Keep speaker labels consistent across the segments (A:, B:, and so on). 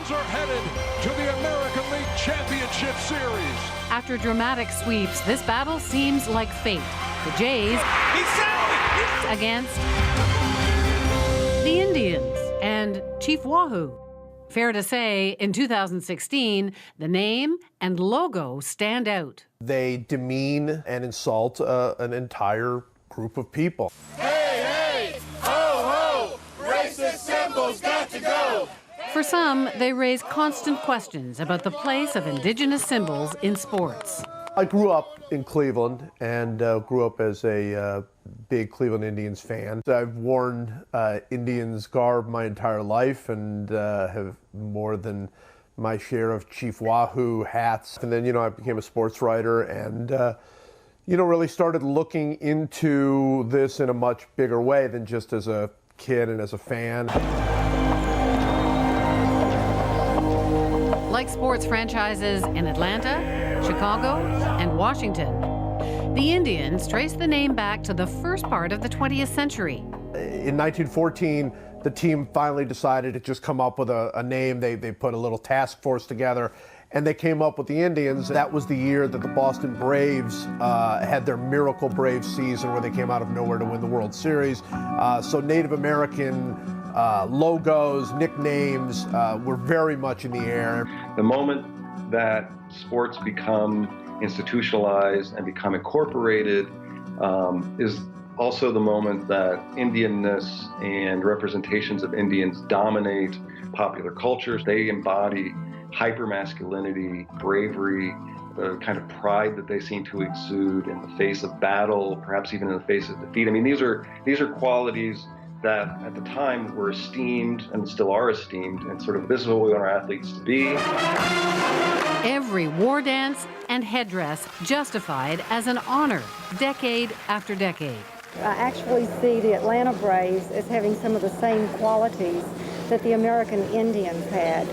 A: Indians are headed to the American League Championship Series.
B: After dramatic sweeps, this battle seems like fate. The Jays against the Indians and Chief Wahoo. Fair to say, in 2016, the name and logo stand out.
C: They demean and insult an entire group of people.
D: Hey, hey, ho, ho, racist symbols got to go.
B: For some, they raise constant questions about the place of Indigenous symbols in sports.
C: I grew up in Cleveland and grew up as a big Cleveland Indians fan. I've worn Indians garb my entire life and have more than my share of Chief Wahoo hats. And then, I became a sports writer and, really started looking into this in a much bigger way than just as a kid and as a fan.
B: Like sports franchises in Atlanta, Chicago, and Washington, the Indians trace the name back to the first part of the 20th century.
C: In 1914, the team finally decided to just come up with a name. They put a little task force together, and they came up with the Indians. That was the year that the Boston Braves had their Miracle Brave season where they came out of nowhere to win the World Series. So Native American logos, nicknames were very much in the air.
E: The moment that sports become institutionalized and become incorporated is also the moment that Indianness and representations of Indians dominate popular cultures. They embody hypermasculinity, bravery, the kind of pride that they seem to exude in the face of battle, perhaps even in the face of defeat. I mean, these are qualities that at the time were esteemed and still are esteemed, and sort of this is what we want our athletes to be.
B: Every war dance and headdress justified as an honor, decade after decade.
F: I actually see the Atlanta Braves as having some of the same qualities that the American Indians had: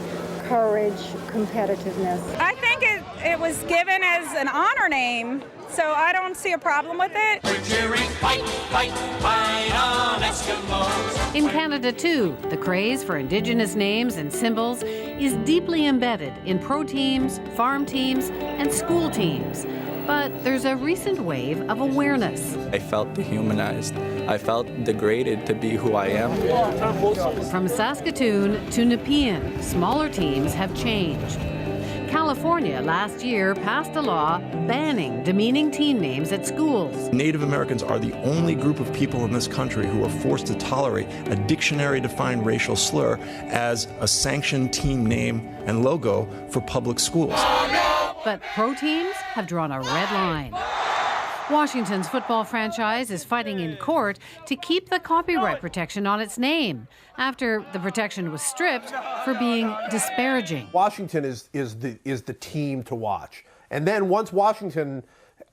F: courage, competitiveness.
G: I think it was given as an honor name, so I don't see a problem with it.
D: We're cheering, fight, fight, fight on Eskimos.
B: In Canada, too, the craze for Indigenous names and symbols is deeply embedded in pro teams, farm teams, and school teams. But there's a recent wave of awareness.
H: I felt dehumanized. I felt degraded to be who I am.
B: From Saskatoon to Nepean, smaller teams have changed. California last year passed a law banning demeaning team names at schools.
I: Native Americans are the only group of people in this country who are forced to tolerate a dictionary-defined racial slur as a sanctioned team name and logo for public schools.
B: But pro teams have drawn a red line. Washington's football franchise is fighting in court to keep the copyright protection on its name after the protection was stripped for being disparaging.
C: Washington is the team to watch. And then once Washington,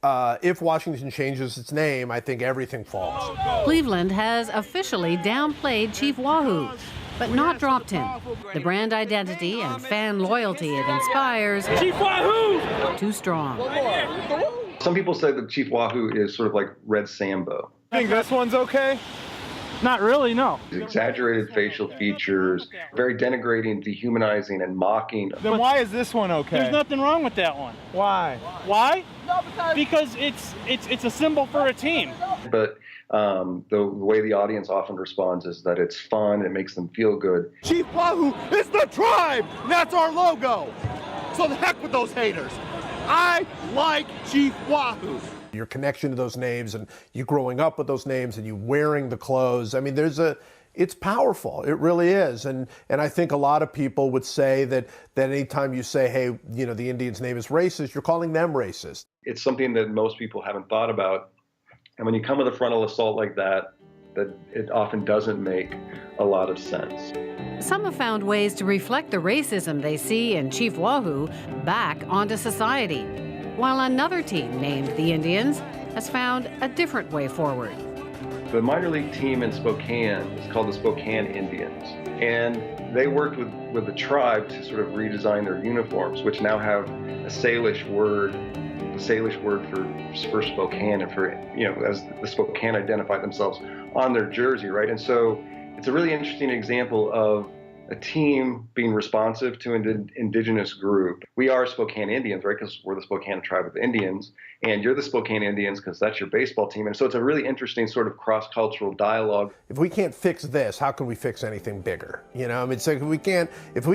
C: if Washington changes its name, I think everything falls.
B: Cleveland has officially downplayed Chief Wahoo, but not dropped him. The brand identity and fan loyalty it inspires,
D: Chief Wahoo!
B: Too strong.
E: Some people say that Chief Wahoo is sort of like Red Sambo.
J: Think this one's okay? Not really, no.
E: Exaggerated facial features, very denigrating, dehumanizing, and mocking.
J: Then why is this one okay?
K: There's nothing wrong with that one.
J: Why?
K: Why? Because it's a symbol for a team.
E: But the way the audience often responds is that it's fun, it makes them feel good.
J: Chief Wahoo is the tribe! That's our logo! So the heck with those haters. I like Chief Wahoo.
C: Your connection to those names and you growing up with those names and you wearing the clothes. I mean, it's powerful. It really is. And I think a lot of people would say that anytime you say, hey, the Indians' name is racist, you're calling them racist.
E: It's something that most people haven't thought about. And when you come with a frontal assault like that it often doesn't make a lot of sense.
B: Some have found ways to reflect the racism they see in Chief Wahoo back onto society, while another team named the Indians has found a different way forward.
E: The minor league team in Spokane is called the Spokane Indians, and they worked with the tribe to sort of redesign their uniforms, which now have a Salish word for Spokane and for, as the Spokane identify themselves on their jersey, right? And so it's a really interesting example of a team being responsive to an indigenous group. We are Spokane Indians, right? Because we're the Spokane tribe of Indians, and you're the Spokane Indians because that's your baseball team. And so it's a really interesting sort of cross-cultural dialogue.
C: If we can't fix this, how can we fix anything bigger? You know, I mean, so if we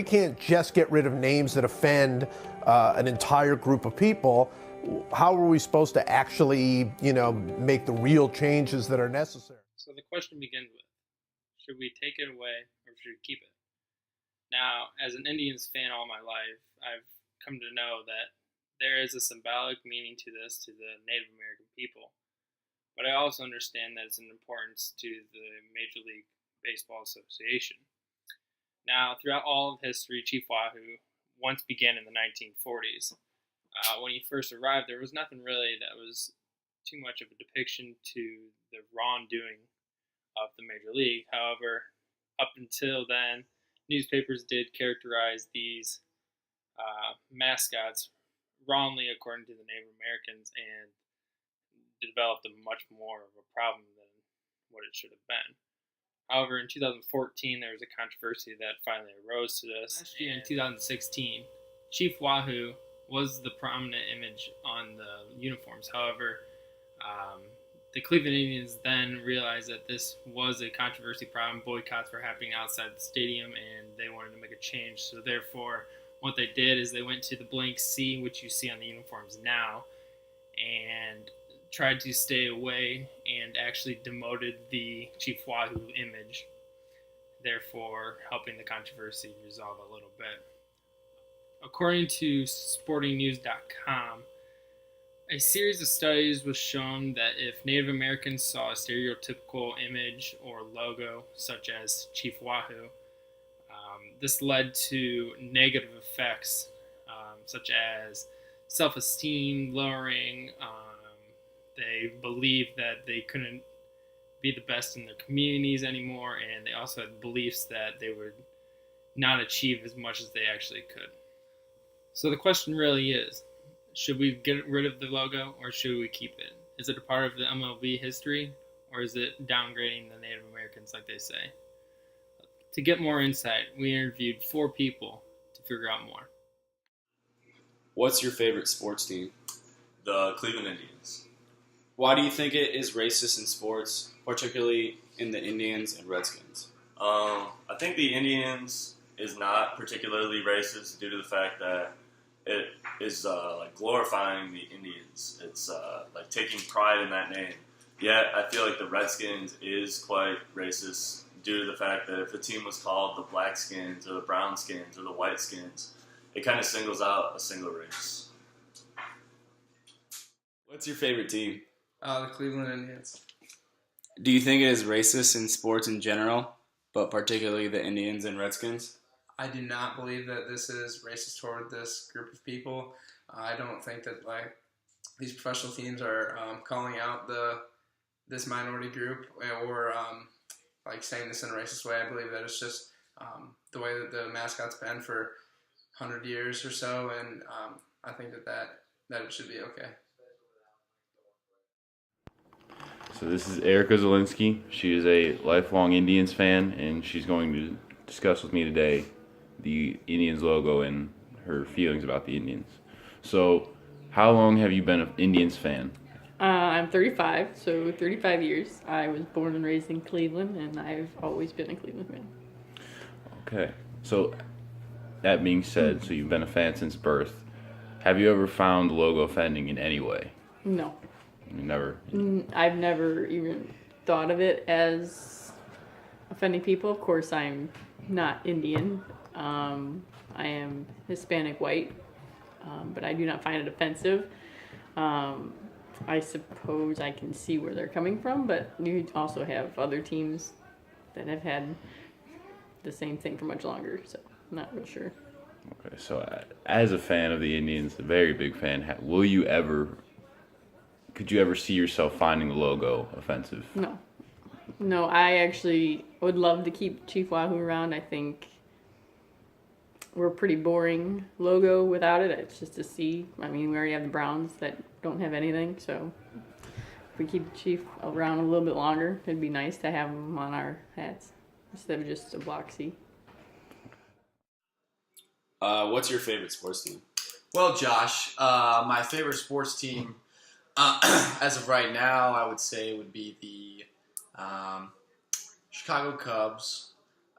C: can't just get rid of names that offend an entire group of people, how are we supposed to actually, you know, make the real changes that are necessary?
L: So the question begins with, should we take it away or should we keep it? Now, as an Indians fan all my life, I've come to know that there is a symbolic meaning to this to the Native American people. But I also understand that it's an importance to the Major League Baseball Association. Now, throughout all of history, Chief Wahoo once began in the 1940s. When he first arrived, there was nothing really that was too much of a depiction to the wrongdoing of the Major League. However, up until then, newspapers did characterize these mascots wrongly according to the Native Americans and developed a much more of a problem than what it should have been. However, in 2014, there was a controversy that finally arose to this. Last year, in 2016, Chief Wahoo was the prominent image on the uniforms. However, the Cleveland Indians then realized that this was a controversy problem. Boycotts were happening outside the stadium, and they wanted to make a change. So therefore, what they did is they went to the blank C, which you see on the uniforms now, and tried to stay away and actually demoted the Chief Wahoo image, therefore helping the controversy resolve a little bit. According to sportingnews.com, a series of studies was shown that if Native Americans saw a stereotypical image or logo, such as Chief Wahoo, this led to negative effects, such as self-esteem lowering. They believed that they couldn't be the best in their communities anymore, and they also had beliefs that they would not achieve as much as they actually could. So the question really is, should we get rid of the logo or should we keep it? Is it a part of the MLB history or is it downgrading the Native Americans like they say? To get more insight, we interviewed 4 people to figure out more.
M: What's your favorite sports team?
N: The Cleveland Indians.
M: Why do you think it is racist in sports, particularly in the Indians and Redskins?
N: I think the Indians is not particularly racist due to the fact that it is like glorifying the Indians. It's like taking pride in that name. Yet I feel like the Redskins is quite racist due to the fact that if the team was called the Blackskins or the Brownskins or the Whiteskins, it kind of singles out a single race.
M: What's your favorite team?
O: The Cleveland Indians.
M: Do you think it is racist in sports in general, but particularly the Indians and Redskins?
O: I do not believe that this is racist toward this group of people. I don't think that these professional teams are calling out this minority group or saying this in a racist way. I believe that it's just the way that the mascot's been for 100 years or so, and I think that it should be okay.
P: So this is Erica Zielinski. She is a lifelong Indians fan, and she's going to discuss with me today the Indians logo and her feelings about the Indians. So, how long have you been an Indians fan?
Q: I'm 35, so 35 years. I was born and raised in Cleveland, and I've always been a Cleveland fan.
P: Okay. So, that being said, so you've been a fan since birth. Have you ever found the logo offending in any way?
Q: No.
P: You never?
Q: I've never even thought of it as offending people. Of course, I'm not Indian. I am Hispanic white, but I do not find it offensive. I suppose I can see where they're coming from, but you also have other teams that have had the same thing for much longer, so I'm not real sure.
P: Okay, so as a fan of the Indians, a very big fan, could you ever see yourself finding the logo offensive?
Q: No, I actually would love to keep Chief Wahoo around. I think we're a pretty boring logo without it. It's just a C. I mean, we already have the Browns that don't have anything, so if we keep Chief around a little bit longer, it'd be nice to have him on our hats instead of just a block C.
M: What's your favorite sports team?
R: Well, Josh, my favorite sports team, as of right now, I would say would be the Chicago Cubs.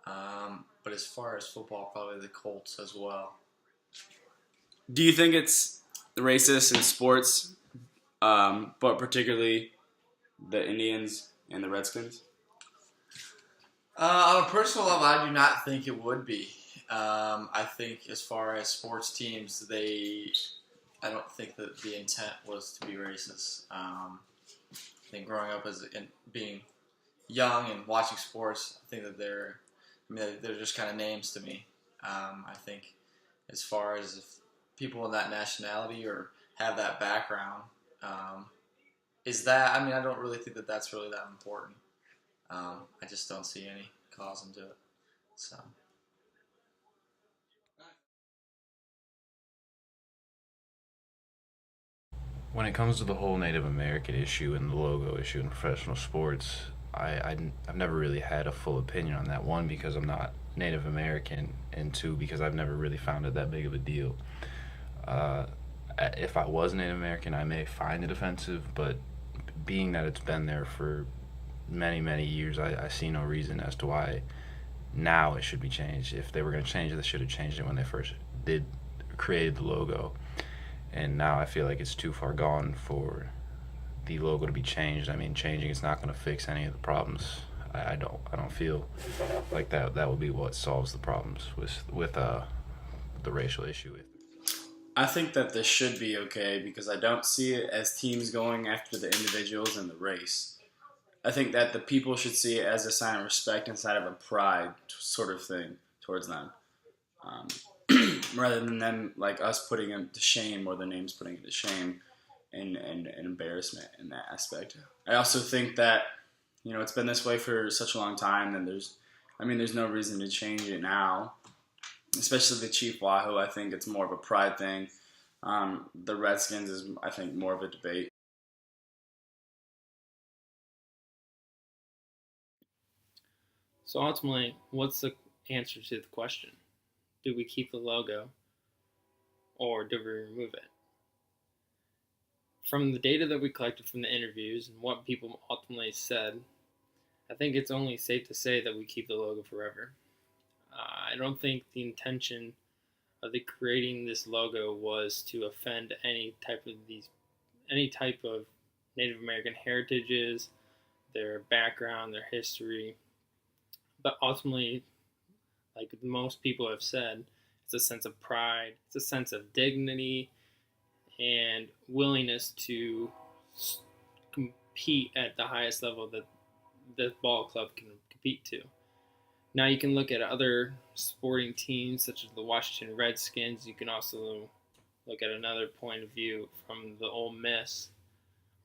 R: But as far as football, probably the Colts as well.
M: Do you think it's racist in sports, but particularly the Indians and the Redskins?
R: On a personal level, I do not think it would be. I think as far as sports teams, I don't think that the intent was to be racist. I think growing up being young and watching sports, I think that they're just kind of names to me. I think as far as if people in that nationality or have that background, I don't really think that that's really that important. I just don't see any cause into it. So.
S: When it comes to the whole Native American issue and the logo issue in professional sports, I've never really had a full opinion on that. One, because I'm not Native American, and two, because I've never really found it that big of a deal. If I was Native American, I may find it offensive, but being that it's been there for many, many years, I see no reason as to why now it should be changed. If they were going to change it, they should have changed it when they first created the logo. And now I feel like it's too far gone for the logo to be changed. I mean, changing is not going to fix any of the problems. I don't feel like that will be what solves the problems with the racial issue.
M: I think that this should be okay because I don't see it as teams going after the individuals and the race. I think that the people should see it as a sign of respect and sign of a pride sort of thing towards them. Rather than them, like us putting them to shame or the names putting it to shame and embarrassment in that aspect. I also think that, it's been this way for such a long time and there's no reason to change it now. Especially the Chief Wahoo, I think it's more of a pride thing. The Redskins is, I think, more of a debate.
L: So ultimately, what's the answer to the question? Do we keep the logo or do we remove it? From the data that we collected from the interviews and what people ultimately said, I think it's only safe to say that we keep the logo forever. I don't think the intention of creating this logo was to offend any type of Native American heritages, their background, their history. But ultimately, like most people have said, it's a sense of pride, it's a sense of dignity, and willingness to compete at the highest level that the ball club can compete to. Now you can look at other sporting teams such as the Washington Redskins. You can also look at another point of view from the Ole Miss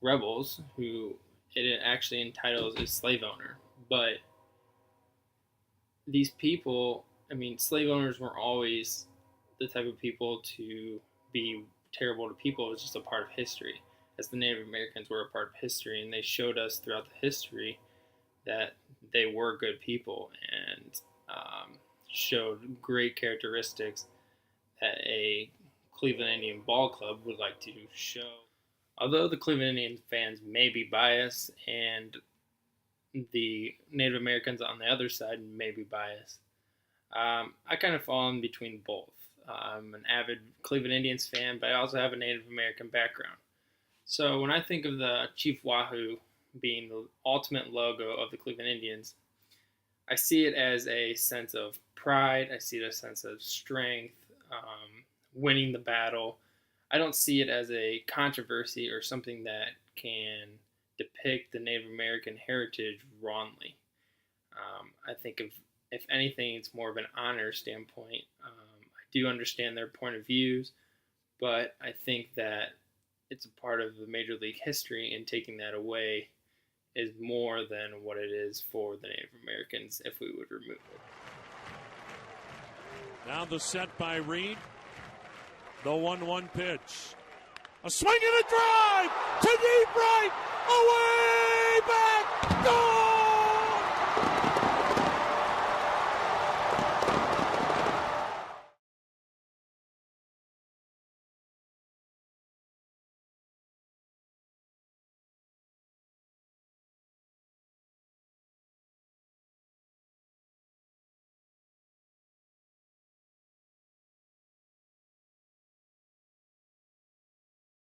L: Rebels, who it actually entitles a slave owner. But these people, slave owners weren't always the type of people to be terrible to people. It was just a part of history, as the Native Americans were a part of history, and they showed us throughout the history that they were good people and showed great characteristics that a Cleveland Indian ball club would like to show. Although the Cleveland Indian fans may be biased and the Native Americans on the other side may be biased, I kind of fall in between both. I'm an avid Cleveland Indians fan, but I also have a Native American background. So when I think of the Chief Wahoo being the ultimate logo of the Cleveland Indians, I see it as a sense of pride. I see it as a sense of strength, winning the battle. I don't see it as a controversy or something that can depict the Native American heritage wrongly. I think if anything, it's more of an honor standpoint. I do understand their point of views, but I think that it's a part of the Major League history, and taking that away is more than what it is for the Native Americans if we would remove it.
A: Now the set by Reed. The 1-1 pitch. A swing and a drive to deep right. Away back. Goal!